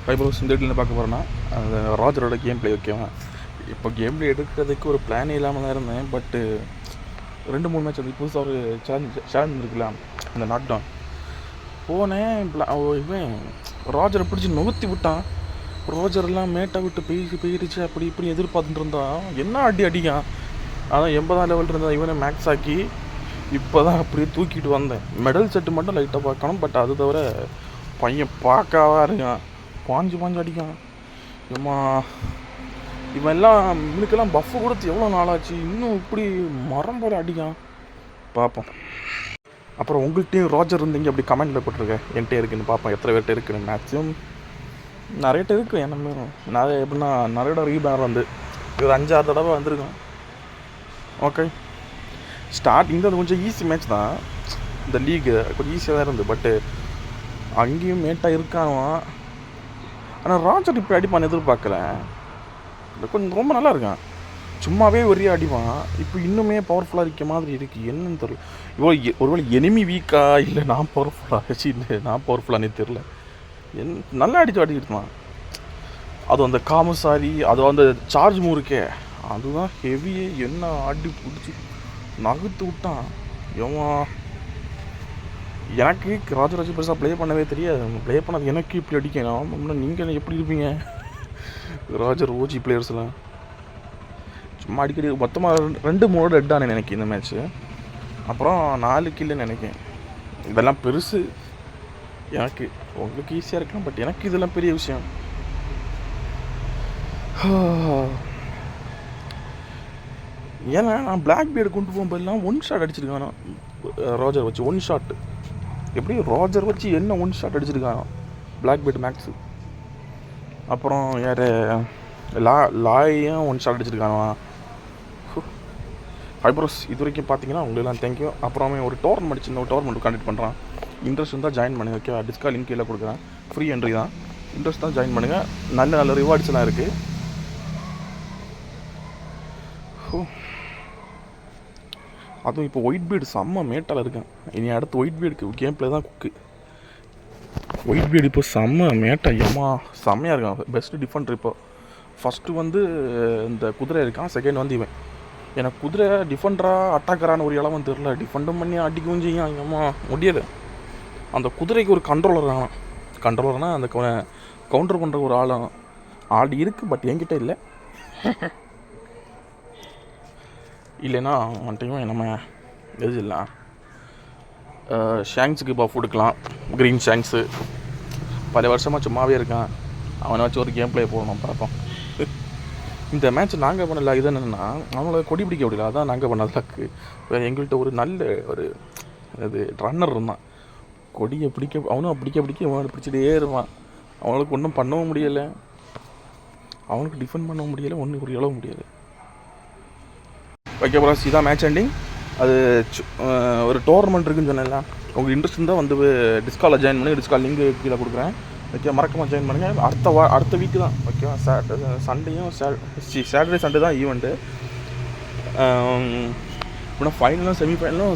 Fibres இந்த வீட்டில் பார்க்க போகிறேன்னா அந்த ராஜரோட கேம் பிளே ஓகேவா. இப்போ கேம் பிளே எடுக்கிறதுக்கு ஒரு பிளானே இல்லாமல் தான் இருந்தேன். பட்டு 2-3 மேட்ச் வந்து புதுசாக ஒரு சேலஞ்ச் இருக்கலாம் இந்த நாக் டவுன் போனேன். இவன் ராஜரை பிடிச்சி நொகுத்தி விட்டான். ரோஜர்லாம் மேட்டை விட்டு போயிடுச்சு அப்படி இப்படி எதிர்பார்த்துட்டு இருந்தான். என்ன அடிக்கான். அதான் 80ஆம் லெவல் இருந்தால் இவனை மேக்ஸ் ஆக்கி இப்போ தான் அப்படியே தூக்கிட்டு வந்தேன். மெடல் செட்டு மட்டும் லைட்டாக பார்க்கணும். பட் அது தவிர பையன் பார்க்காவா இருக்கான். பாஞ்சு அடிக்கான். ஏம்மா இவன் எல்லாம் இவனுக்கெல்லாம் பஃப்பு கொடுத்து எவ்வளோ நாளாச்சு, இன்னும் இப்படி மரம் போல அடிக்கான். பார்ப்போம். அப்புறம் உங்கள்கிட்டையும் ரோஜர் இருந்தீங்க அப்படி கமெண்ட்டில் போட்டிருக்கேன். என்கிட்ட இருக்குன்னு பார்ப்போம் எத்தனை பேர்கிட்ட இருக்குன்னு. மேக்ஸிமம் நிறைய இருக்குது. என்ன நிறைய எப்படின்னா நிறைய தடவை ரீபேர் வந்து ஒரு 5-6 தடவை வந்திருக்கோம். ஓகே ஸ்டார்டிங் தான் அது கொஞ்சம் ஈஸி மேட்ச் தான். இந்த லீக்கு கொஞ்சம் ஈஸியாக தான் இருந்தது. பட்டு அங்கேயும் மேட்டாக இருக்கானுவான். ஆனால் ராஜர் இப்போ அடிப்பான்னு எதிர்பார்க்கல. கொஞ்சம் ரொம்ப நல்லா இருக்கான். சும்மாவே ஒரே அடிப்பான். இப்போ இன்னுமே பவர்ஃபுல்லாக இருக்க மாதிரி இருக்குது. என்னன்னு தெரியல. இவ்வளோ ஒருவேளை எனிமி வீக்கா இல்லை நான் பவர்ஃபுல்லாக இல்லை நான் பவர்ஃபுல்லானே தெரில. நல்லா அடிச்சுட்டான். அது அந்த காமசாரி அது அந்த சார்ஜ் மூவ் இருக்கே அதுதான் ஹெவியே. என்ன அடி பிடிச்சி நகுத்து விட்டான். ஏமா எனக்கு ராஜராஜ பெருசாக ப்ளே பண்ணவே தெரியாது. ப்ளே பண்ணது எனக்கு இப்படி அடிக்கணும். நீங்கள் எப்படி இருப்பீங்க ராஜர் ஓஜி பிளேயர்ஸ்லாம்? சும்மா அடிக்கடி மொத்தமாக 2-3 டெட்டானே நினைக்கிறேன் இந்த மேட்ச்சு. அப்புறம் 4 கில்லுன்னு நினைக்கிறேன். இதெல்லாம் பெருசு எனக்கு. உங்களுக்கு ஈஸியாக இருக்கலாம். பட் எனக்கு இதெல்லாம் பெரிய விஷயம். ஏன்னா நான் பிளாக் பீர்டு கொண்டு போகும்போதெல்லாம் 1 ஷாட் அடிச்சிருக்கானோ ரோஜர் வச்சு. 1 ஷாட் எப்படி ரோஜர் வச்சு என்ன 1 ஷாட் அடிச்சிருக்கானோ பிளாக் பீர்டு மேக்ஸு. அப்புறம் யார் லாயும் 1 ஷாட் அடிச்சிருக்கானோ. ஃபைபர்ஸ் இது வரைக்கும் பார்த்தீங்கன்னா உங்களெல்லாம் தேங்க்யூ. அப்புறமே ஒரு டோர்னமெண்ட் சின்ன ஒரு டோர்னமெண்ட் கண்டக்ட் பண்ணுறான். இன்ட்ரெஸ்ட் இருந்தால் ஜாயின் பண்ணுங்கள். ஓகே டிஸ்கா லிங்க் கீழே கொடுக்குறேன். ஃப்ரீ என்ட்ரி தான். இன்ட்ரெஸ்ட் தான் ஜாயின் பண்ணுங்கள். நல்ல ரிவார்ட்ஸ்லாம் இருக்குது. அதுவும் இப்போ ஒயிட் பீடு செம்ம மேட்டால் இருக்கேன். இனி அடுத்து ஒயிட் பீடுக்கு கேம் பிளே தான் குக்கு. ஒயிட் பீடு இப்போ செம்ம மேட்டா. ஏமா செம்மையாக இருக்கான். பெஸ்ட்டு டிஃபெண்டர் இப்போ. ஃபஸ்ட்டு வந்து இந்த குதிரை இருக்கான். செகண்ட் வந்து இவன். எனக்கு குதிரை டிஃபெண்டராக அட்டாக்கரான ஒரு இளவும் தெரில. டிஃபெண்டும் பண்ணி அடிக்கவும் செய்யும். ஏமா முடியலை. அந்த குதிரைக்கு ஒரு கண்ட்ரோலர் ஆகலாம். கண்ட்ரோலர்னால் அந்த கவுண்டர் பண்ணுற ஒரு ஆள் இருக்குது. பட் என்கிட்ட இல்லை. இல்லைன்னா வந்துட்டையும் நம்ம எது இல்லை ஷேங்ஸுக்கு பஃப் கொடுக்கலாம். க்ரீன் ஷேங்ஸு பல வருஷமாக சும்மாவே இருக்கான். அவனை வச்சு ஒரு கேம் பிளே போடணும் பார்ப்போம். இந்த மேட்ச் நாங்கள் பண்ணல. இது என்னென்னா அவங்கள கொடி பிடிக்க முடியல. அதான் நாங்கள் பண்ணதுக்கு. வேறு எங்கள்கிட்ட ஒரு நல்ல ஒரு இது ரன்னர் இருந்தான். கொடியை அவனும் பிடிக்க அவனை பிடிச்சிட்டே இருப்பான். அவனுக்கு ஒன்றும் பண்ணவும் முடியலை. அவனுக்கு டிஃபெண்ட் பண்ணவும் முடியலை. ஒன்றும் ஒரு இழவும் முடியலை. ஓகே ப்ராஸ் இதான் மேட்ச் எண்டிங். அது ஒரு டோர்னமெண்ட் இருக்குதுன்னு சொன்னேன்ல. உங்களுக்கு இன்ட்ரெஸ்ட் இருந்தால் வந்து டிஸ்காலில் ஜாயின் பண்ணி டிஸ்கால் லிங்க் கீழே கொடுக்குறேன். ஓகே மறக்காமல் ஜாயின் பண்ணுங்கள். அடுத்த வீக்கு தான் ஓகேவா. சண்டேயும் சாட்டர்டே சண்டே தான் ஈவெண்ட்டு. இப்போனா ஃபைனலும் செமிஃபைனலும்